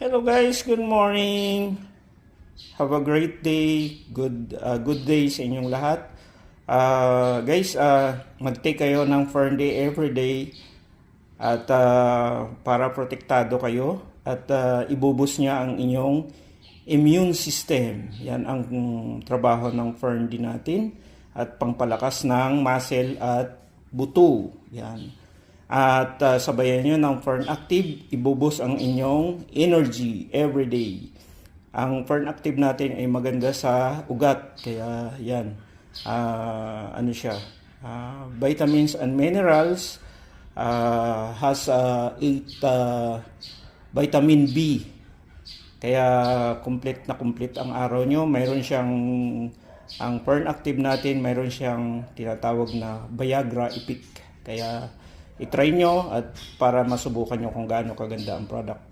Hello guys, good morning. Have a great day. Good day sa inyong lahat. Guys, mag-take kayo ng Fern Day every day at para protektado kayo at ibubus niya ang inyong immune system. Yan ang trabaho ng Fern Day natin at pangpalakas ng muscle at buto. Yan. At sabayan nyo ng Fern Active, ibubus ang inyong energy every day. Ang Fern Active natin ay maganda sa ugat. Kaya yan, ano siya, vitamins and minerals, has 8 vitamin B. Kaya complete na complete ang araw nyo. Mayroon siyang, ang Fern Active natin, mayroon siyang tinatawag na Viagra Epic. Kaya i-try nyo at para masubukan nyo kung gaano kaganda ang product.